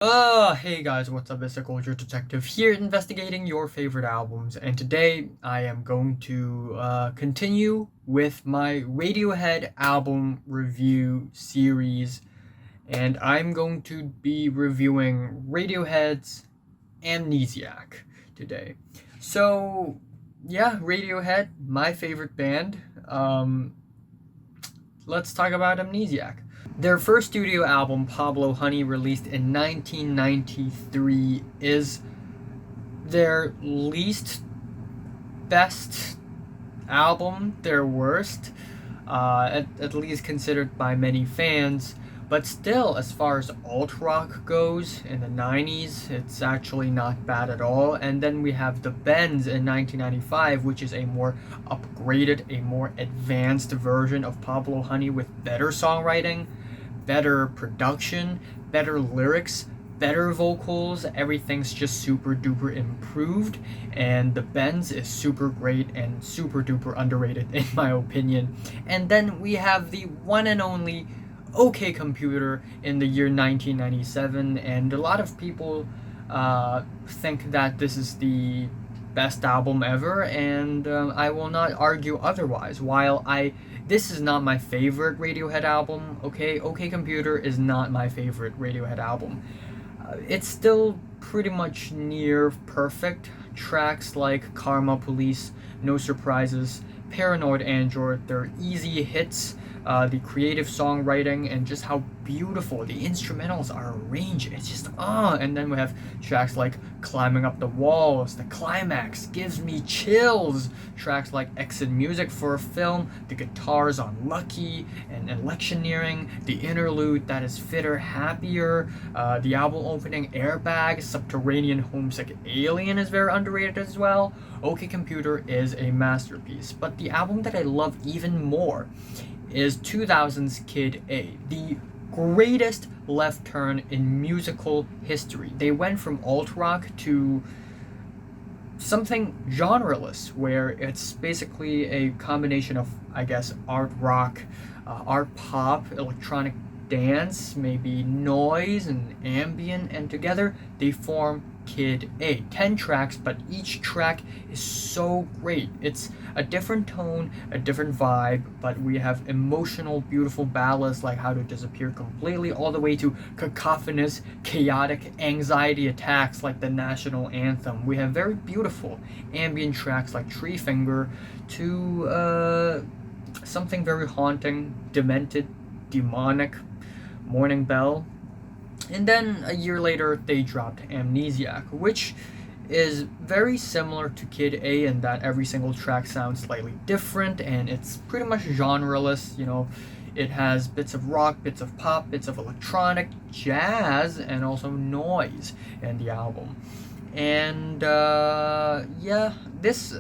Hey guys, what's up? It's the Culture Detective here investigating your favorite albums, and today I am going to continue with my Radiohead album review series, and I'm going to be reviewing Radiohead's Amnesiac today. So, yeah, Radiohead, my favorite band. Let's talk about Amnesiac. Their first studio album, Pablo Honey, released in 1993, is their least best album, their worst, at least considered by many fans. But still, as far as alt rock goes in the 90s, it's actually not bad at all. And then we have the Benz in 1995, which is a more upgraded, a more advanced version of Pablo Honey with better songwriting, better production, better lyrics, better vocals. Everything's just super duper improved, and the Benz is super great and super duper underrated in my opinion. And then we have the one and only OK Computer in the year 1997, and a lot of people think that this is the best album ever, and I will not argue otherwise. While this is not my favorite Radiohead album, okay? OK Computer is not my favorite Radiohead album. It's still pretty much near perfect. Tracks like Karma Police, No Surprises, Paranoid Android, they're easy hits. The creative songwriting and just how beautiful the instrumentals are arranged. It's just and then we have tracks like Climbing Up the Walls. The climax gives me chills. Tracks like Exit Music for a Film, the guitars on Lucky and Electioneering, the interlude that is Fitter Happier, the album opening Airbag, Subterranean Homesick Alien is very underrated as well. OK Computer is a masterpiece, but the album that I love even more is 2000's Kid A, the greatest left turn in musical history. They went from alt rock to something genreless, where it's basically a combination of, I guess, art rock, art pop, electronic dance, maybe noise and ambient, and together they form Kid A. 10 tracks, but each track is so great. It's a different tone, a different vibe, but we have emotional, beautiful ballads like How to Disappear Completely, all the way to cacophonous, chaotic anxiety attacks like the national anthem. We have very beautiful ambient tracks like Tree Finger to something very haunting, demented, demonic, Morning Bell. And then a year later, they dropped Amnesiac, which is very similar to Kid A in that every single track sounds slightly different and it's pretty much genreless. It has bits of rock, bits of pop, bits of electronic, jazz, and also noise in the album. And this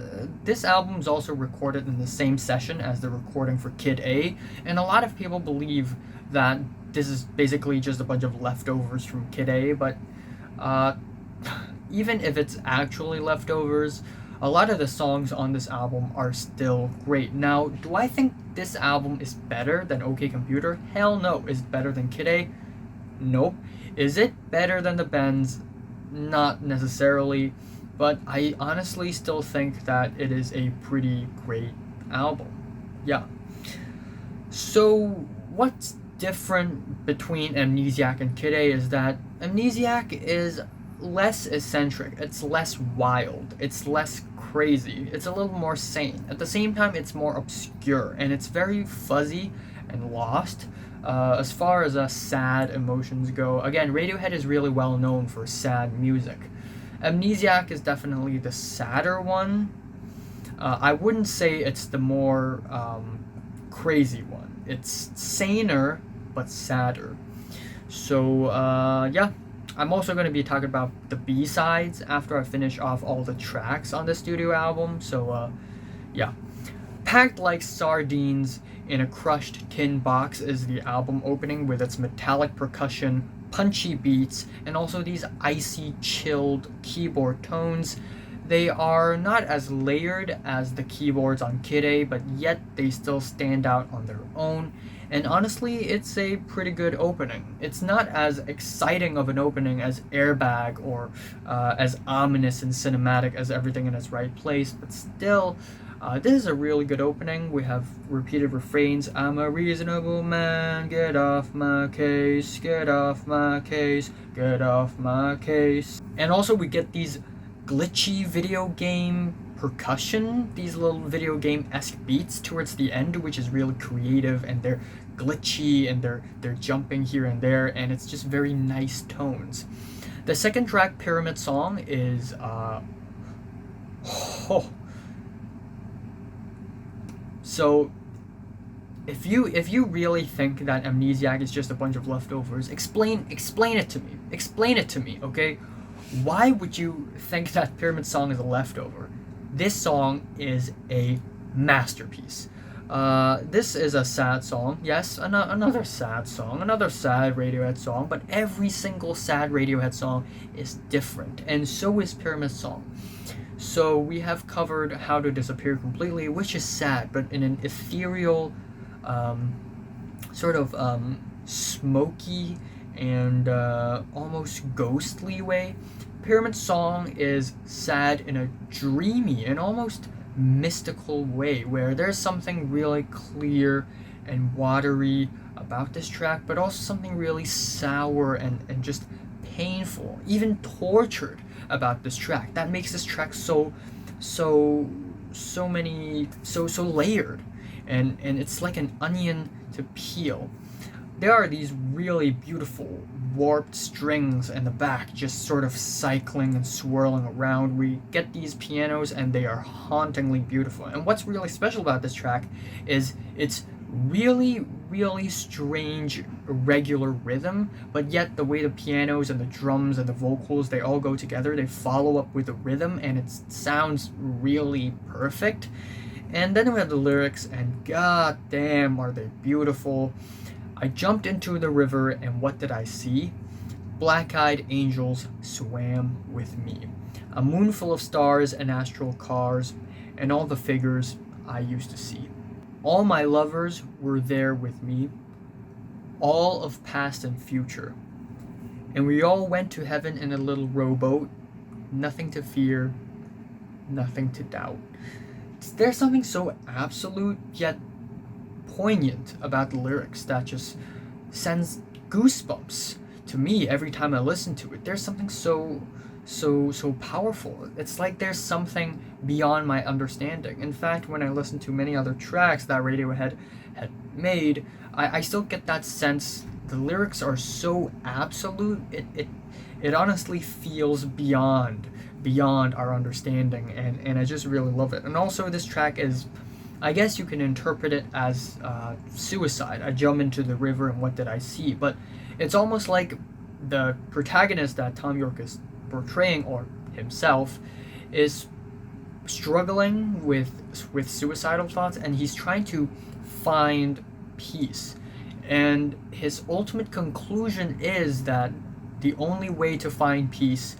album is also recorded in the same session as the recording for Kid A, and a lot of people believe that this is basically just a bunch of leftovers from Kid A, but even if it's actually leftovers, a lot of the songs on this album are still great. Now, do I think this album is better than OK Computer? Hell no. Is it better than Kid A? Nope. Is it better than the Benz? Not necessarily, but I honestly still think that it is a pretty great album. Yeah. So, what's different between Amnesiac and Kid A is that Amnesiac is less eccentric, it's less wild, it's less crazy, it's a little more sane. At the same time, it's more obscure and it's very fuzzy and lost. As far as sad emotions go, again, Radiohead is really well known for sad music. Amnesiac is definitely the sadder one. I wouldn't say it's the more crazy one. It's saner but sadder. So yeah, I'm also going to be talking about the B-sides after I finish off all the tracks on the studio album. So yeah. Packed like sardines in a crushed tin box is the album opening, with its metallic percussion, punchy beats, and also these icy, chilled keyboard tones. They are not as layered as the keyboards on Kid A, but yet they still stand out on their own. And honestly, it's a pretty good opening. It's not as exciting of an opening as Airbag or as ominous and cinematic as Everything in Its Right Place, but still, this is a really good opening. We have repeated refrains. I'm a reasonable man, get off my case, get off my case, get off my case. And also we get these glitchy video game percussion, these little video game-esque beats towards the end, which is really creative, and they're glitchy and they're jumping here and there, and it's just very nice tones. The second track, Pyramid Song, is so if you really think that Amnesiac is just a bunch of leftovers, explain it to me. Explain it to me, okay? Why would you think that Pyramid Song is a leftover? This song is a masterpiece. This is a sad song. Yes, another sad song, another sad Radiohead song, but every single sad Radiohead song is different, and so is Pyramid Song. So we have covered How to Disappear Completely, which is sad, but in an ethereal, sort of smoky and almost ghostly way. Pyramid Song is sad in a dreamy and almost mystical way, where there's something really clear and watery about this track, but also something really sour and just painful, even tortured about this track. That makes this track so layered, and it's like an onion to peel. There are these really beautiful warped strings in the back just sort of cycling and swirling around. We get these pianos and they are hauntingly beautiful. And what's really special about this track is it's really, really strange, irregular rhythm, but yet the way the pianos and the drums and the vocals, they all go together, they follow up with the rhythm, and it sounds really perfect. And then we have the lyrics, and god damn are they beautiful. I jumped into the river, and what did I see? Black-eyed angels swam with me. A moon full of stars and astral cars, and all the figures I used to see. All my lovers were there with me, all of past and future. And we all went to heaven in a little rowboat, nothing to fear, nothing to doubt. There's something so absolute yet poignant about the lyrics that just sends goosebumps to me every time I listen to it. There's something so powerful. It's like there's something beyond my understanding. In fact, when I listen to many other tracks that Radiohead had made, I still get that sense. The lyrics are so absolute, it honestly feels beyond our understanding, and I just really love it. And also this track is, I guess you can interpret it as suicide. I jump into the river and what did I see? But it's almost like the protagonist that Thom Yorke is portraying, or himself, is struggling with suicidal thoughts, and he's trying to find peace. And his ultimate conclusion is that the only way to find peace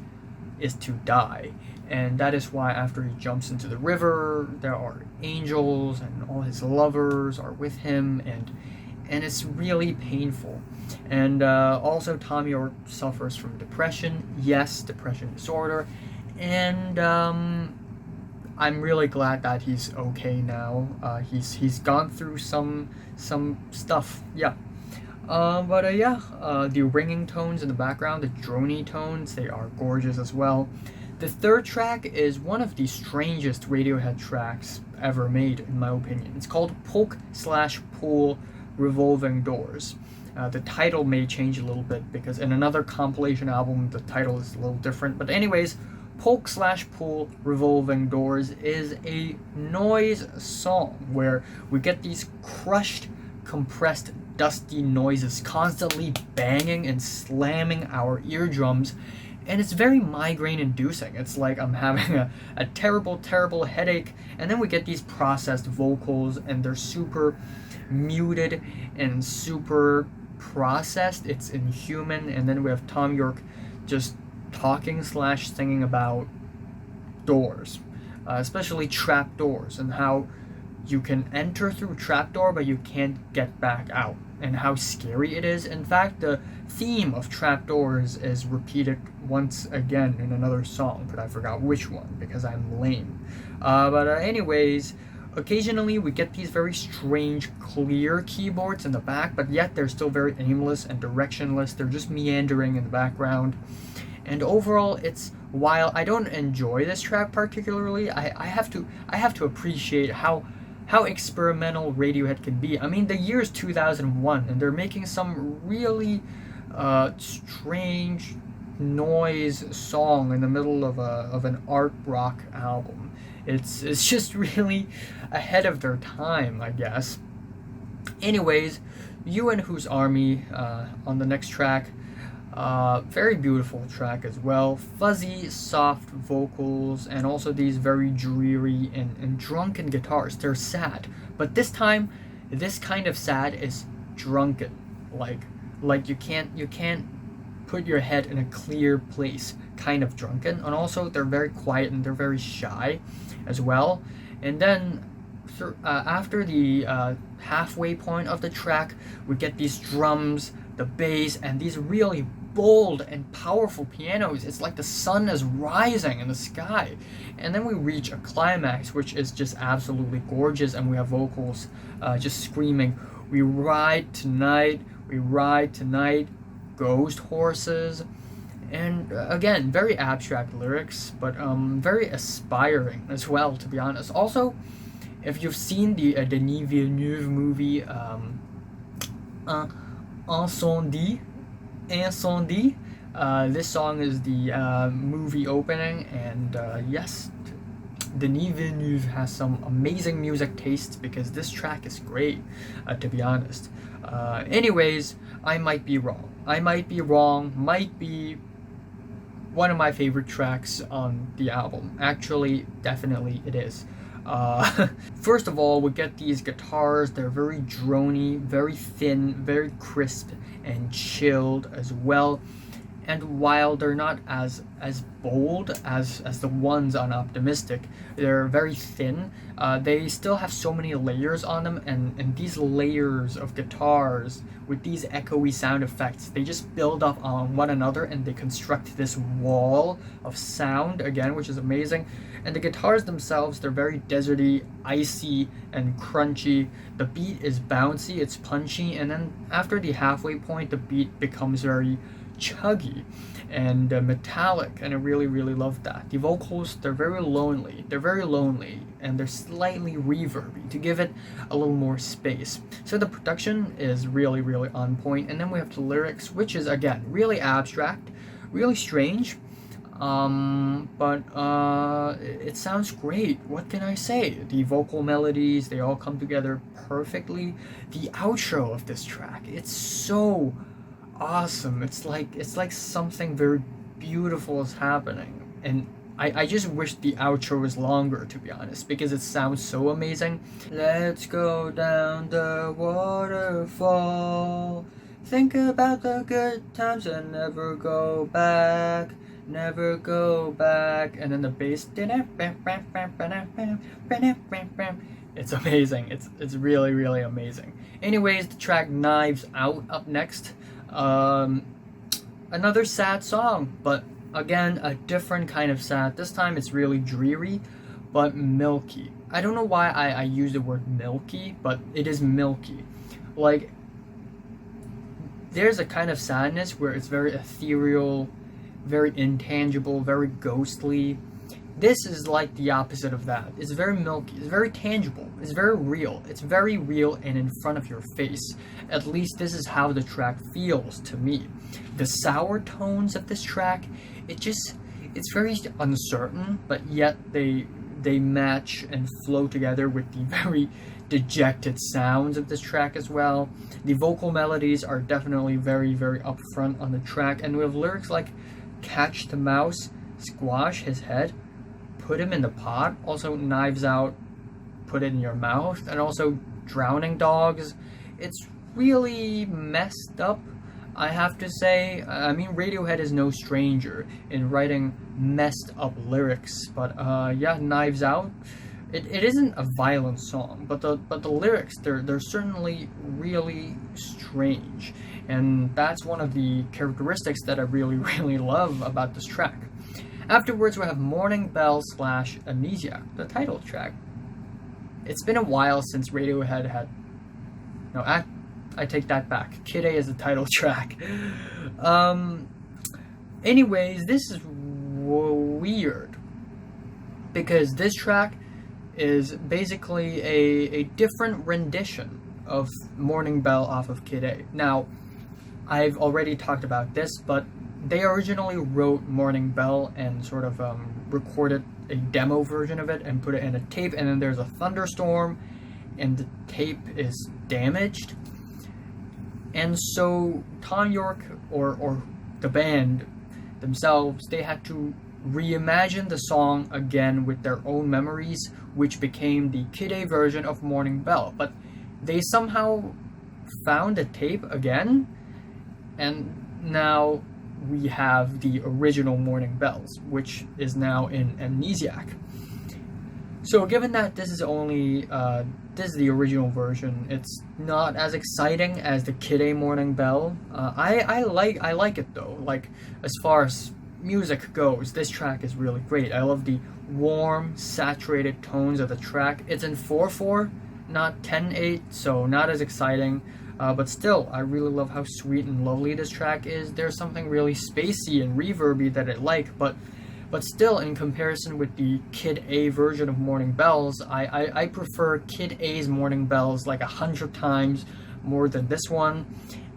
is to die. And that is why after he jumps into the river, there are angels and all his lovers are with him, and it's really painful. And also Thom Yorke suffers from depression. Yes, depression disorder. And I'm really glad that he's okay now. He's gone through some stuff. Yeah. The ringing tones in the background, the drony tones, they are gorgeous as well. The third track is one of the strangest Radiohead tracks ever made, in my opinion. It's called Polk/Pool Revolving Doors. The title may change a little bit because in another compilation album the title is a little different. But anyways, Polk/Pool Revolving Doors is a noise song where we get these crushed, compressed, dusty noises constantly banging and slamming our eardrums, and it's very migraine inducing. It's like I'm having a terrible headache, and then we get these processed vocals, and they're super muted and super processed. It's inhuman. And then we have Thom Yorke just talking/singing about doors, especially trap doors, and how you can enter through trapdoor, but you can't get back out, and how scary it is. In fact, the theme of trapdoors is repeated once again in another song, but I forgot which one because I'm lame. Anyways, occasionally we get these very strange clear keyboards in the back, but yet they're still very aimless and directionless. They're just meandering in the background. And overall, it's, while I don't enjoy this track particularly, I have to appreciate how experimental Radiohead can be. I mean, the year is 2001, and they're making some really strange noise song in the middle of an art rock album. It's just really ahead of their time, I guess. Anyways, You and Whose Army on the next track. Very beautiful track as well. Fuzzy, soft vocals, and also these very dreary and drunken guitars. They're sad, but this time, this kind of sad is drunken. Like you can't put your head in a clear place. Kind of drunken, and also they're very quiet and they're very shy, as well. And then after the halfway point of the track, we get these drums, the bass, and these really bold and powerful pianos. It's like the sun is rising in the sky. And then we reach a climax, which is just absolutely gorgeous, and we have vocals just screaming, "We ride tonight, we ride tonight, ghost horses." And again, very abstract lyrics, but very aspiring as well, to be honest. Also, if you've seen the Denis Villeneuve movie Incendie, this song is the movie opening, and yes, Denis Villeneuve has some amazing music tastes, because this track is great, to be honest. Anyways, I might be wrong. Might be one of my favorite tracks on the album. Actually, definitely it is. First of all, we get these guitars. They're very drony, very thin, very crisp, and chilled as well. And while they're not as bold as the ones on Optimistic, they're very thin. They still have so many layers on them, and these layers of guitars with these echoey sound effects, they just build up on one another, and they construct this wall of sound again, which is amazing. And the guitars themselves, they're very deserty, icy, and crunchy. The beat is bouncy, it's punchy, and then after the halfway point, the beat becomes very chuggy and metallic, and I really love that. The vocals, they're very lonely, and they're slightly reverby to give it a little more space. So the production is really on point. And then we have the lyrics, which is again really abstract, really strange, but it sounds great. What can I say? The vocal melodies, they all come together perfectly. The outro of this track, it's so awesome. It's like something very beautiful is happening, and I just wish the outro was longer, to be honest, because it sounds so amazing. Let's go down the waterfall, think about the good times and never go back, and then the bass, it's amazing. It's really amazing. Anyways, the track Knives Out up next. Another sad song, but again, a different kind of sad. This time it's really dreary, but milky. I don't know why I use the word milky, but it is milky. Like, there's a kind of sadness where it's very ethereal, very intangible, very ghostly. This is like the opposite of that. It's very milky, it's very tangible, it's very real. It's very real and in front of your face. At least this is how the track feels to me. The sour tones of this track, it's very uncertain, but yet they match and flow together with the very dejected sounds of this track as well. The vocal melodies are definitely very upfront on the track, and we have lyrics like "Catch the mouse, squash his head, put him in the pot," also "Knives out, put it in your mouth," and also "Drowning dogs." It's really messed up, I have to say. I mean, Radiohead is no stranger in writing messed up lyrics, but yeah, Knives Out, it isn't a violent song, but the lyrics, they're certainly really strange, and that's one of the characteristics that I really really love about this track. Afterwards, we have Morning Bell / Amnesiac, the title track. It's been a while since Radiohead had... No, I take that back. Kid A is the title track. Anyways, this is weird, because this track is basically a different rendition of Morning Bell off of Kid A. Now, I've already talked about this, but they originally wrote Morning Bell and sort of recorded a demo version of it and put it in a tape, and then there's a thunderstorm and the tape is damaged. And so Thom Yorke or the band themselves, they had to reimagine the song again with their own memories, which became the Kid A version of Morning Bell. But they somehow found the tape again, and now we have the original Morning Bells, which is now in Amnesiac. So given that this is only this is the original version, it's not as exciting as the Kid A Morning Bell. I like it though. Like, as far as music goes, this track is really great. I love the warm, saturated tones of the track. It's in 4/4, not 10/8, so not as exciting. But still, I really love how sweet and lovely this track is. There's something really spacey and reverby that I like, but still, in comparison with the Kid A version of Morning Bells, I prefer Kid A's Morning Bells like 100 times more than this one.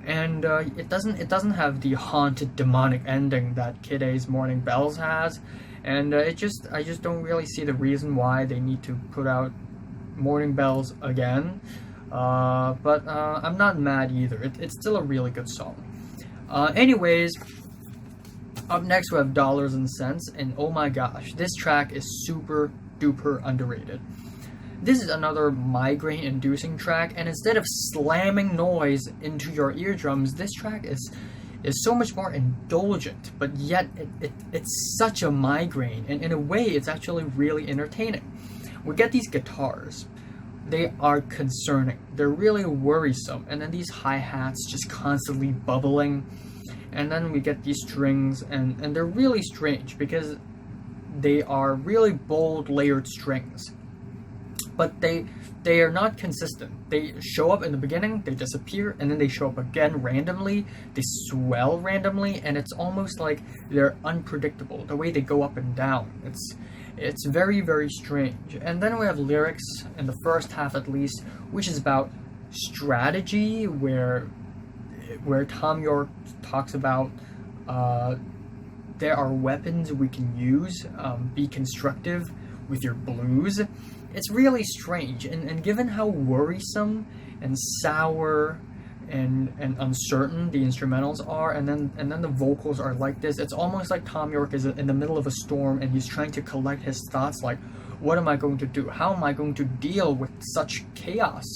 And it doesn't have the haunted demonic ending that Kid A's Morning Bells has, and I just don't really see the reason why they need to put out Morning Bells again. But I'm not mad either. It's still a really good song. Anyways, up next we have Dollars and Cents, and oh my gosh, this track is super duper underrated. This is another migraine inducing track, and instead of slamming noise into your eardrums, this track is so much more indulgent, but yet it's such a migraine, and in a way it's actually really entertaining. We get these guitars. They are concerning. They're really worrisome. And then these hi-hats just constantly bubbling. And then we get these strings, and they're really strange because they are really bold, layered strings. But they are not consistent. They show up in the beginning, they disappear, and then they show up again randomly. They swell randomly, and it's almost like they're unpredictable, the way they go up and down. It's very, very strange. And then we have lyrics in the first half at least, which is about strategy, where Thom Yorke talks about there are weapons we can use, be constructive with your blues. It's really strange, and given how worrisome and sour and uncertain the instrumentals are, and then the vocals are like this, it's almost like Thom Yorke is in the middle of a storm and he's trying to collect his thoughts, like, what am I going to do? How am I going to deal with such chaos?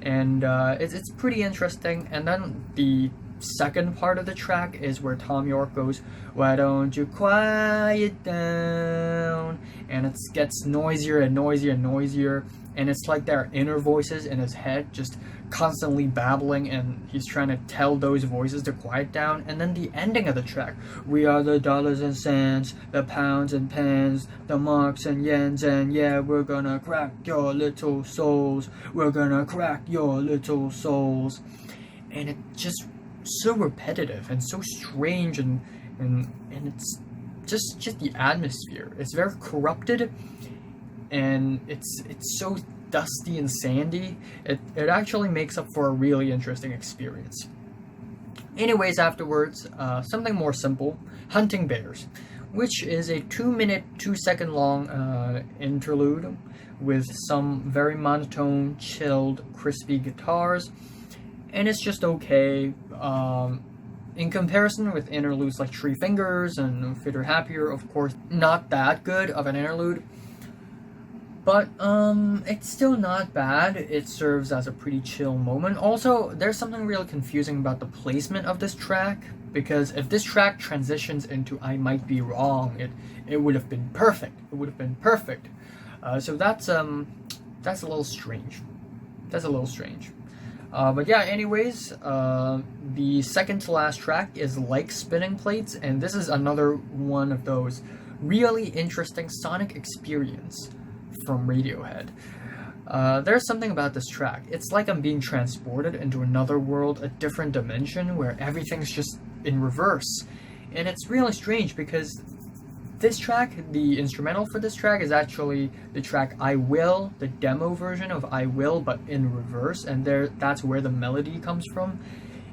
And it's pretty interesting. And then the second part of the track is where Thom Yorke goes, why don't you quiet down? And it gets noisier and noisier and noisier, and it's like there are inner voices in his head just constantly babbling, and he's trying to tell those voices to quiet down. And then the ending of the track, we are the dollars and cents, the pounds and pence, the marks and yens, and yeah, we're gonna crack your little souls, we're gonna crack your little souls. And it's just so repetitive and so strange, and it's just the atmosphere. It's very corrupted, and it's so dusty and sandy. It actually makes up for a really interesting experience. Anyways, afterwards, something more simple, Hunting Bears, which is a 2-minute, 2-second long interlude with some very monotone, chilled, crispy guitars, and it's just okay. In comparison with interludes like Three Fingers and Fitter Happier, of course, not that good of an interlude. But it's still not bad. It serves as a pretty chill moment. Also, there's something really confusing about the placement of this track, because if this track transitions into I Might Be Wrong, it would have been perfect. It would have been perfect. So that's a little strange. That's a little strange. But yeah, anyways, the second to last track is Like Spinning Plates, and this is another one of those really interesting sonic experience from Radiohead. There's something about this track. It's like I'm being transported into another world, a different dimension, where everything's just in reverse. And it's really strange because this track, the instrumental for this track, is actually the track I Will, the demo version of I Will, but in reverse, and that's where the melody comes from.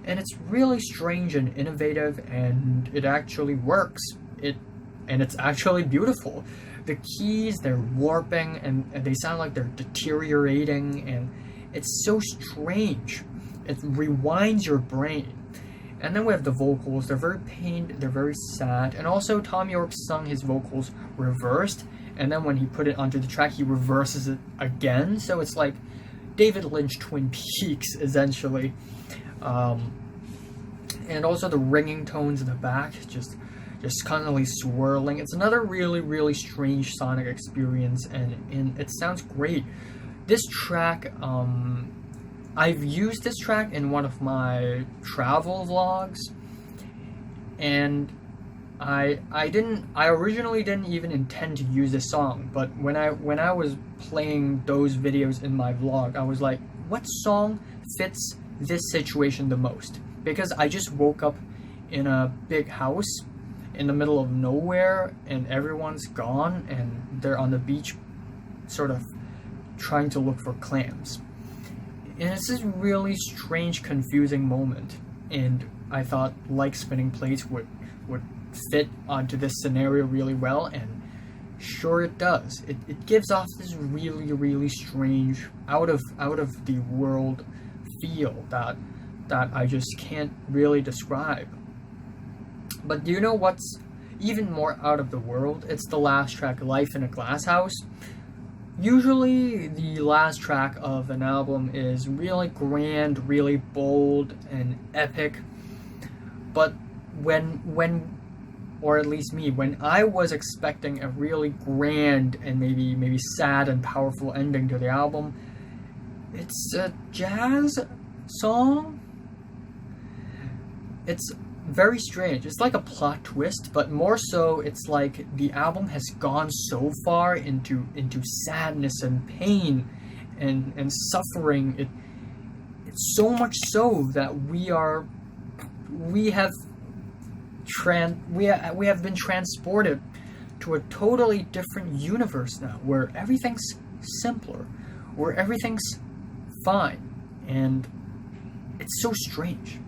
And it's really strange and innovative, and it actually works. And it's actually beautiful. The keys, they're warping, and they sound like they're deteriorating, and it's so strange. It rewinds your brain. And then we have the vocals. They're very pained, they're very sad. And also Tom York sung his vocals reversed, and then when he put it onto the track, he reverses it again. So it's like David Lynch Twin Peaks, essentially. And also the ringing tones in the back, just constantly swirling. It's another really, really strange sonic experience, and it sounds great. This track, I've used this track in one of my travel vlogs, and I originally didn't even intend to use this song, but when I was playing those videos in my vlog, I was like, what song fits this situation the most? Because I just woke up in a big house in the middle of nowhere, and everyone's gone, and they're on the beach sort of trying to look for clams. And it's this really strange, confusing moment, and I thought Like Spinning Plates would fit onto this scenario really well, and sure it does. It gives off this really, really strange, out of the world feel that I just can't really describe. But do you know what's even more out of the world? It's the last track, Life in a Glasshouse. Usually the last track of an album is really grand, really bold and epic. But when or at least me, when I was expecting a really grand and maybe sad and powerful ending to the album, it's a jazz song. It's very strange. It's like a plot twist, but more so it's like the album has gone so far into sadness and pain and suffering. It's so much so that we have been transported to a totally different universe now, where everything's simpler, where everything's fine, and it's so strange.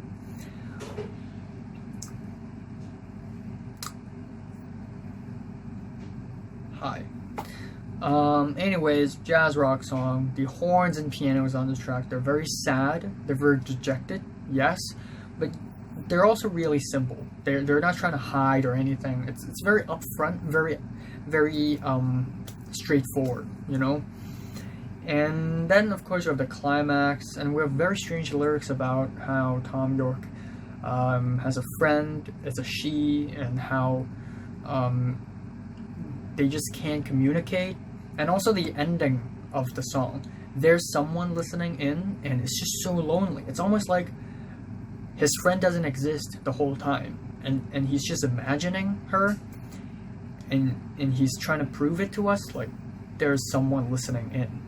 Hi. Anyways, jazz rock song. The horns and pianos on this track, they're very sad, they're very dejected, yes, but they're also really simple. They're not trying to hide or anything. It's very upfront, very straightforward, you know. And then of course you have the climax, and we have very strange lyrics about how Tom York has a friend, it's a she, and how they just can't communicate. And also the ending of the song, there's someone listening in, and it's just so lonely. It's almost like his friend doesn't exist the whole time, and he's just imagining her, and he's trying to prove it to us, like there's someone listening in.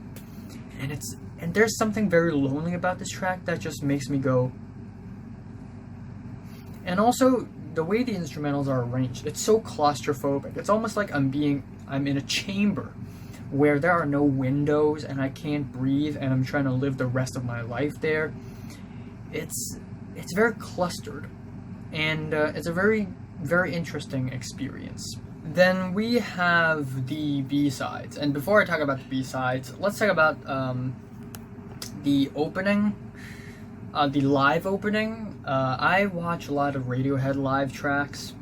And there's something very lonely about this track that just makes me go. And also the way the instrumentals are arranged, it's so claustrophobic. It's almost like I'm in a chamber where there are no windows and I can't breathe, and I'm trying to live the rest of my life there. It's very clustered, and it's a very, very interesting experience. Then we have the B-sides, and before I talk about the B-sides, let's talk about the opening, the live opening. I watch a lot of Radiohead live tracks,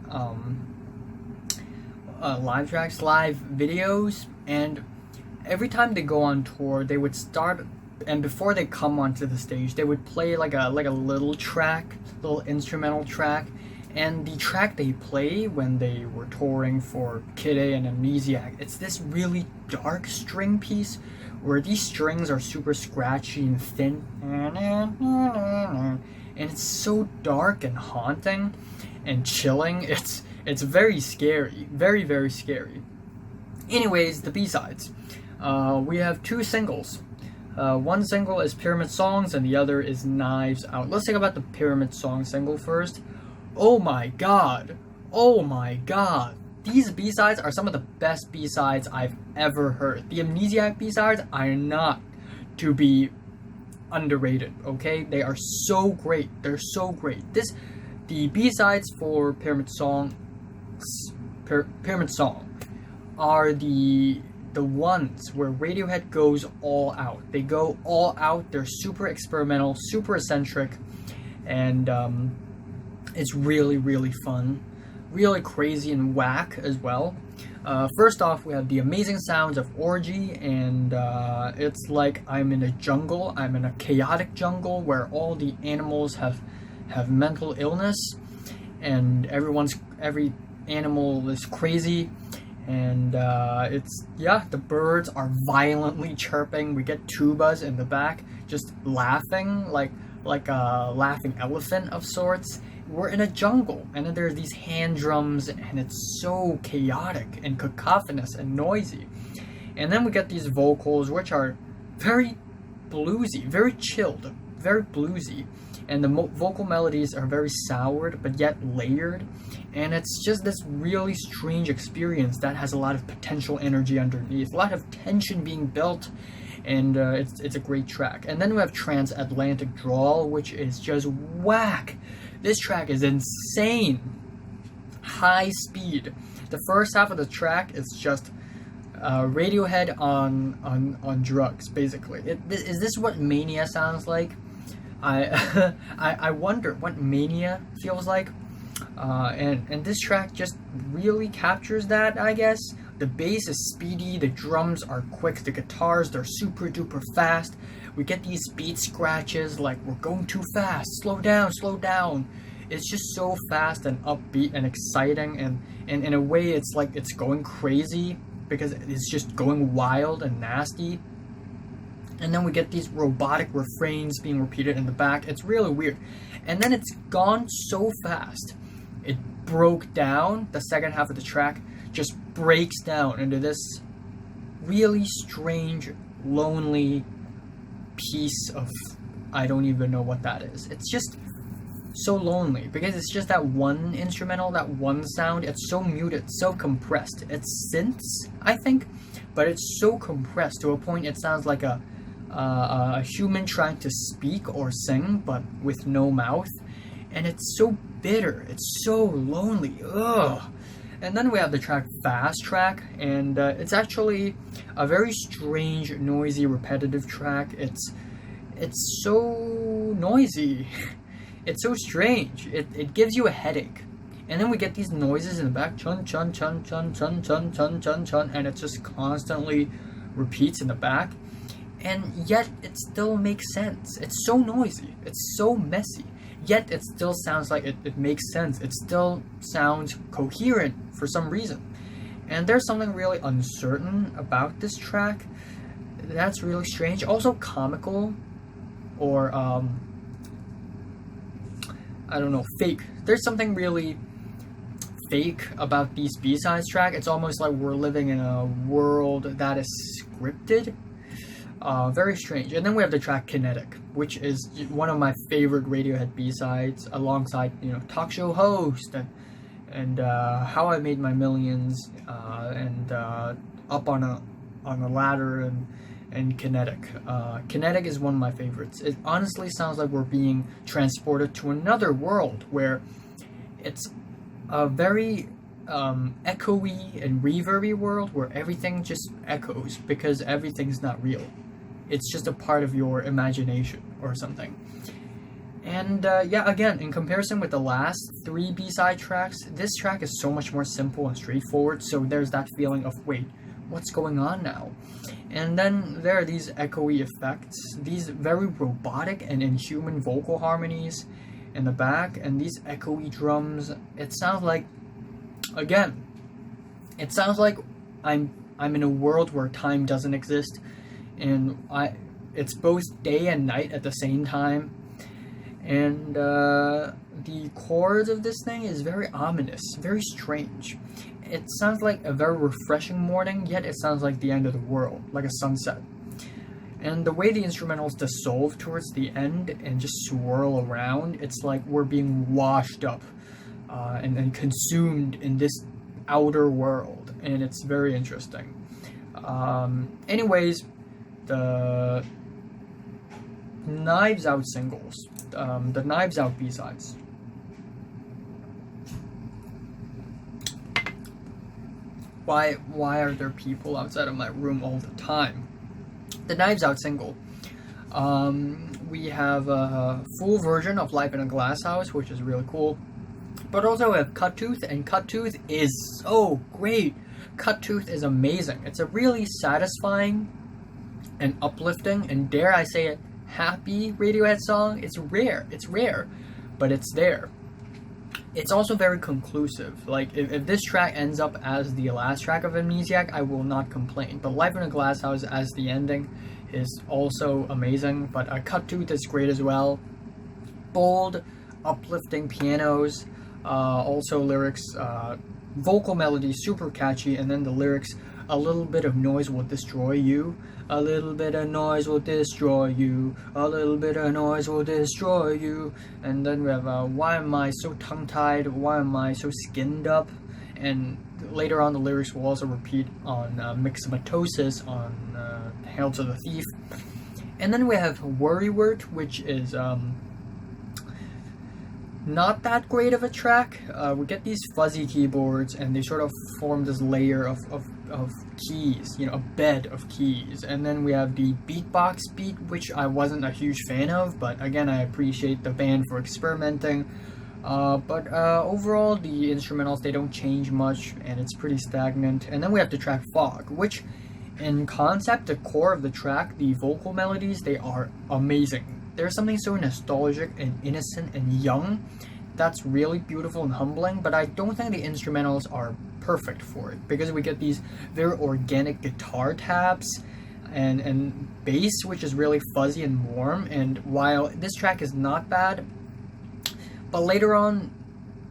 live videos, and every time they go on tour, they would start, and before they come onto the stage, they would play like a little track, little instrumental track, And the track they play when they were touring for Kinetic and Amnesiac, it's this really dark string piece where these strings are super scratchy and thin. And it's so dark and haunting and chilling. It's very scary. Very, very scary. Anyways, the B-sides. We have 2 singles. One single is Pyramid Songs and the other is Knives Out. Let's talk about the Pyramid Song single first. Oh my god. Oh my god. These B-sides are some of the best B-sides I've ever heard. The Amnesiac B-sides are not to be underrated, okay? They are so great. They're so great. The B-sides for Pyramid Song are the ones where Radiohead goes all out. They go all out. They're super experimental, super eccentric, and it's really, really fun, really crazy and whack as well. First off, we have the amazing sounds of Orgy, and it's like I'm in a jungle. I'm in a chaotic jungle where all the animals have mental illness, and every animal is crazy, and the birds are violently chirping. We get tubas in the back just laughing like a laughing elephant of sorts. We're in a jungle, and then there's these hand drums, and it's so chaotic and cacophonous and noisy. And then we get these vocals, which are very bluesy, very chilled, very bluesy, and the vocal melodies are very soured but yet layered, and it's just this really strange experience that has a lot of potential energy underneath, a lot of tension being built, and it's a great track. And then we have Transatlantic Drawl, which is just whack. This track is insane. High speed. The first half of the track is just Radiohead on drugs, basically. Is this what mania sounds like? I wonder what mania feels like. And this track just really captures that, I guess. The bass is speedy, the drums are quick, the guitars, they're super duper fast. We get these beat scratches like we're going too fast, slow down, slow down. It's just so fast and upbeat and exciting, and in a way it's like it's going crazy because it's just going wild and nasty. And then we get these robotic refrains being repeated in the back. It's really weird. And then it's gone so fast. It broke down. The second half of the track just breaks down into this really strange, lonely piece of, I don't even know what that is. It's just so lonely because it's just that one instrumental, that one sound. It's so muted, so compressed. It's synths, I think, but it's so compressed to a point it sounds like a human trying to speak or sing but with no mouth, and it's so bitter, it's so lonely. Ugh. And then we have the track Fast Track, and it's actually a very strange, noisy, repetitive track. It's so noisy. It's so strange. It gives you a headache. And then we get these noises in the back, chun chun chun chun chun chun chun chun chun, and it just constantly repeats in the back. And yet it still makes sense. It's so noisy. It's so messy. Yet it still sounds like it makes sense. It still sounds coherent for some reason. And there's something really uncertain about this track that's really strange. Also comical, or I don't know, fake. There's something really fake about these B-sides track. It's almost like we're living in a world that is scripted. Very strange. And then we have the track Kinetic, which is one of my favorite Radiohead B-sides, alongside, Talk Show Host and How I Made My Millions, and Up on a Ladder, and Kinetic. Kinetic is one of my favorites. It honestly sounds like we're being transported to another world where it's a very echoey and reverby world where everything just echoes because everything's not real. It's just a part of your imagination or something. And again, in comparison with the last 3 B-side tracks, this track is so much more simple and straightforward, so there's that feeling of, wait, what's going on now? And then there are these echoey effects, these very robotic and inhuman vocal harmonies, in the back, and these echoey drums. It sounds like, again, it sounds like I'm in a world where time doesn't exist, and it's both day and night at the same time. And the chords of this thing is very ominous, very strange. It sounds like a very refreshing morning, yet it sounds like the end of the world, like a sunset. And the way the instrumentals dissolve towards the end and just swirl around, it's like we're being washed up and consumed in this outer world, and it's very interesting. Anyways, the Knives Out singles, the Knives Out B-sides. Why are there people outside of my room all the time? The Knives Out single. We have a full version of Live in a Glasshouse, which is really cool. But also we have Cuttooth, and Cuttooth is so great. Cuttooth is amazing. It's a really satisfying and uplifting, and dare I say it, happy Radiohead song. It's rare, but it's there. It's also very conclusive. Like, if this track ends up as the last track of Amnesiac, I will not complain. But Live in a Glasshouse as the ending is also amazing. But Cuttooth is great as well. Bold, uplifting pianos. Also lyrics, vocal melody, super catchy. And then the lyrics, a little bit of noise will destroy you. A little bit of noise will destroy you. A little bit of noise will destroy you. And then we have, why am I so tongue-tied? Why am I so skinned up? And later on the lyrics will also repeat on Myxomatosis, on Hail to the Thief. And then we have Worrywart, which is not that great of a track. We get these fuzzy keyboards, and they sort of form this layer of keys, a bed of keys. And then we have the beatbox beat, which I wasn't a huge fan of, but again, I appreciate the band for experimenting. But overall, the instrumentals, they don't change much, and it's pretty stagnant. And then we have the track Fog, which in concept, the core of the track, the vocal melodies, they are amazing. There's something so nostalgic and innocent and young that's really beautiful and humbling, but I don't think the instrumentals are perfect for it, because we get these very organic guitar taps and bass, which is really fuzzy and warm. And while this track is not bad, but later on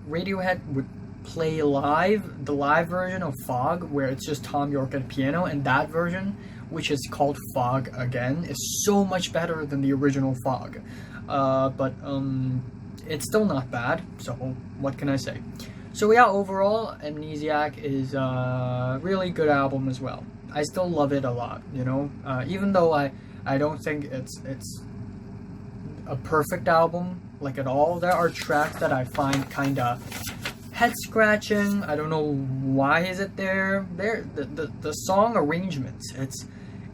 Radiohead would play live the live version of Fog, where it's just Thom Yorke at piano, and that version, which is called Fog again, is so much better than the original Fog. But it's still not bad, so what can I say? So yeah, overall, Amnesiac is a really good album as well. I still love it a lot, even though I don't think it's a perfect album, like at all. There are tracks that I find kinda head scratching. I don't know why is it there. The song arrangements,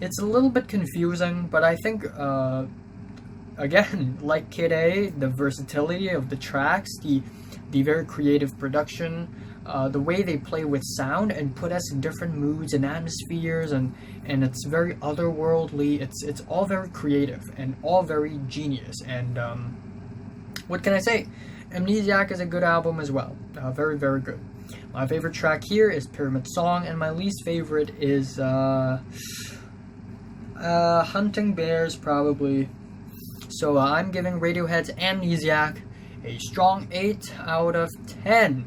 it's a little bit confusing, but I think again, like Kid A, the versatility of the tracks, the very creative production, the way they play with sound and put us in different moods and atmospheres, and it's very otherworldly. It's all very creative and all very genius. And what can I say? Amnesiac is a good album as well. Very, very good. My favorite track here is Pyramid Song, and my least favorite is Hunting Bears, probably. So I'm giving Radiohead's Amnesiac a strong 8 out of 10.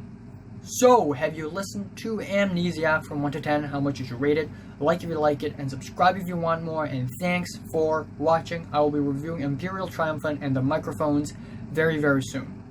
So, have you listened to Amnesiac from 1 to 10? How much did you rate it? Like if you like it, and subscribe if you want more. And thanks for watching. I will be reviewing Imperial Triumphant and the Microphones very, very soon.